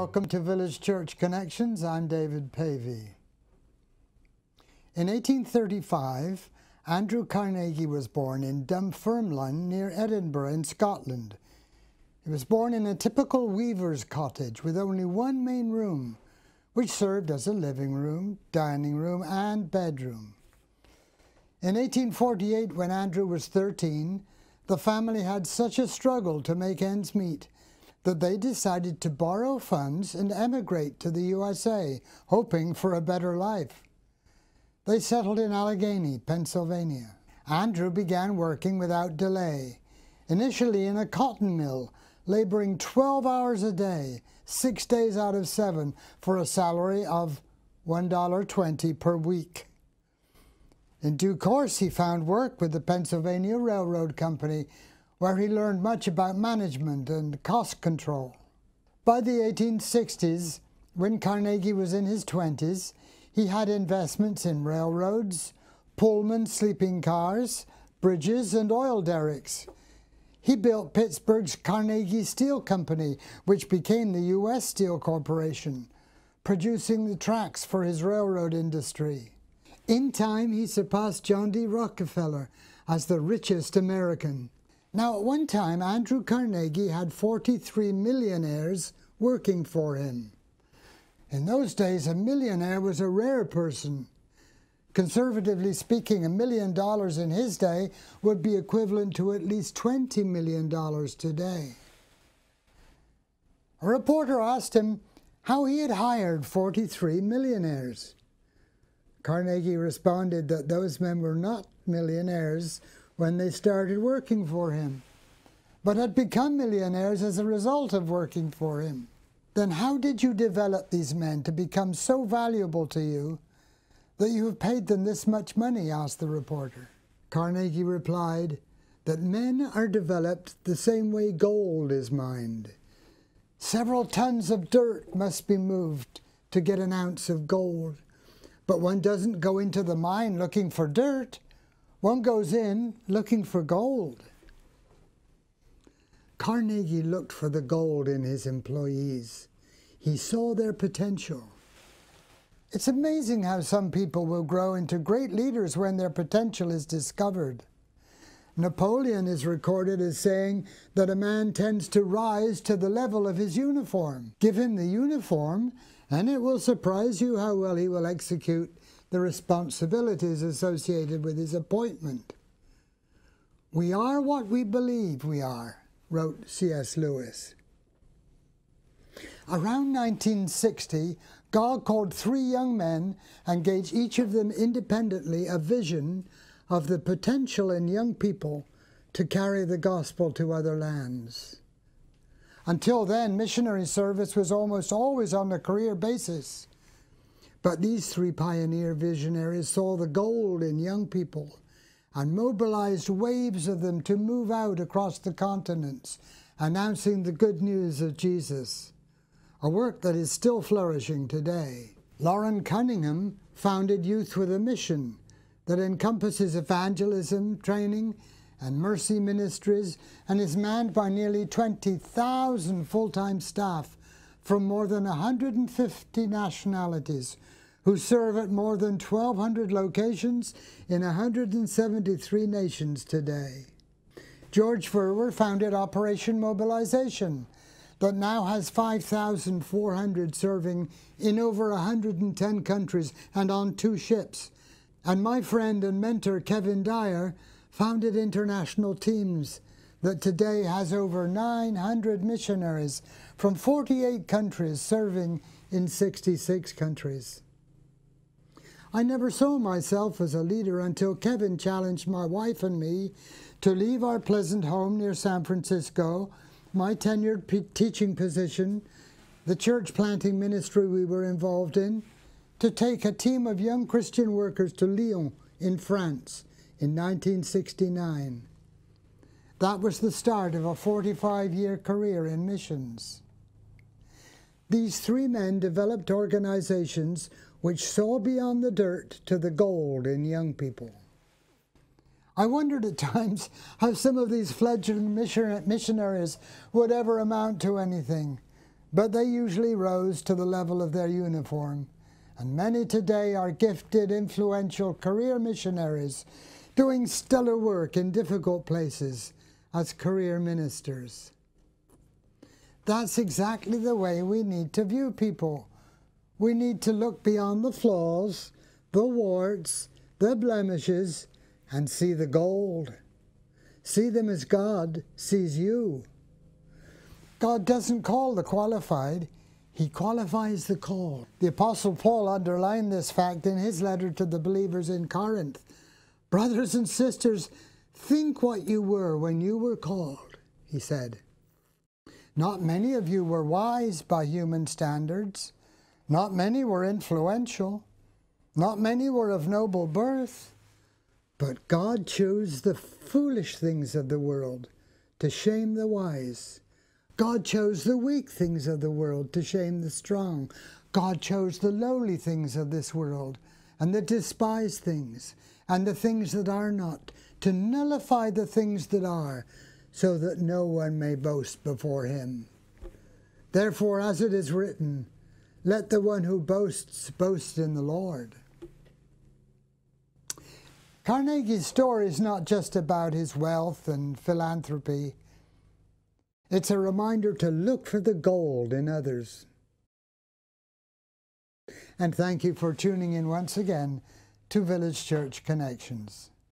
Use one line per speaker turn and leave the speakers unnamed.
Welcome to Village Church Connections. I'm David Pavey. In 1835, Andrew Carnegie was born in Dunfermline near Edinburgh in Scotland. He was born in a typical weaver's cottage with only one main room, which served as a living room, dining room, and bedroom. In 1848, when Andrew was 13, the family had such a struggle to make ends meet that they decided to borrow funds and emigrate to the USA, hoping for a better life. They settled in Allegheny, Pennsylvania. Andrew began working without delay, initially in a cotton mill, laboring 12 hours a day, 6 days out of 7, for a salary of $1.20 per week. In due course, he found work with the Pennsylvania Railroad Company, where he learned much about management and cost control. By the 1860s, when Carnegie was in his 20s, he had investments in railroads, Pullman sleeping cars, bridges, and oil derricks. He built Pittsburgh's Carnegie Steel Company, which became the U.S. Steel Corporation, producing the tracks for his railroad industry. In time, he surpassed John D. Rockefeller as the richest American. Now, at one time, Andrew Carnegie had 43 millionaires working for him. In those days, a millionaire was a rare person. Conservatively speaking, $1 million in his day would be equivalent to at least $20 million today. A reporter asked him how he had hired 43 millionaires. Carnegie responded that those men were not millionaires when they started working for him, but had become millionaires as a result of working for him. Then how did you develop these men to become so valuable to you that you have paid them this much money? Asked the reporter. Carnegie replied that men are developed the same way gold is mined. Several tons of dirt must be moved to get an ounce of gold, but one doesn't go into the mine looking for dirt. One goes in looking for gold. Carnegie looked for the gold in his employees. He saw their potential. It's amazing how some people will grow into great leaders when their potential is discovered. Napoleon is recorded as saying that a man tends to rise to the level of his uniform. Give him the uniform, and it will surprise you how well he will execute the responsibilities associated with his appointment. We are what we believe we are, wrote C.S. Lewis. Around 1960, God called 3 young men and gave each of them independently a vision of the potential in young people to carry the gospel to other lands. Until then, missionary service was almost always on a career basis. But these 3 pioneer visionaries saw the gold in young people and mobilized waves of them to move out across the continents, announcing the good news of Jesus, a work that is still flourishing today. Lauren Cunningham founded Youth with a Mission that encompasses evangelism, training, and mercy ministries, and is manned by nearly 20,000 full-time staff from more than 150 nationalities, who serve at more than 1,200 locations in 173 nations today. George Verwer founded Operation Mobilization, that now has 5,400 serving in over 110 countries and on 2 ships. And my friend and mentor Kevin Dyer founded International Teams, that today has over 900 missionaries from 48 countries serving in 66 countries. I never saw myself as a leader until Kevin challenged my wife and me to leave our pleasant home near San Francisco, my tenured teaching position, the church planting ministry we were involved in, to take a team of young Christian workers to Lyon in France in 1969. That was the start of a 45-year career in missions. These 3 men developed organizations which saw beyond the dirt to the gold in young people. I wondered at times how some of these fledgling missionaries would ever amount to anything. but they usually rose to the level of their uniform. And many today are gifted, influential career missionaries doing stellar work in difficult places as career ministers. That's exactly the way we need to view people. We need to look beyond the flaws, the warts, the blemishes, and see the gold. See them as God sees you. God doesn't call the qualified, He qualifies the called. The Apostle Paul underlined this fact in his letter to the believers in Corinth. Brothers and sisters, think what you were when you were called, he said. Not many of you were wise by human standards. Not many were influential. Not many were of noble birth. But God chose the foolish things of the world to shame the wise. God chose the weak things of the world to shame the strong. God chose the lowly things of this world and the despised things and the things that are not, to nullify the things that are, so that no one may boast before Him. Therefore, as it is written, let the one who boasts boast in the Lord. Carnegie's story is not just about his wealth and philanthropy. It's a reminder to look for the gold in others. And thank you for tuning in once again to Village Church Connections.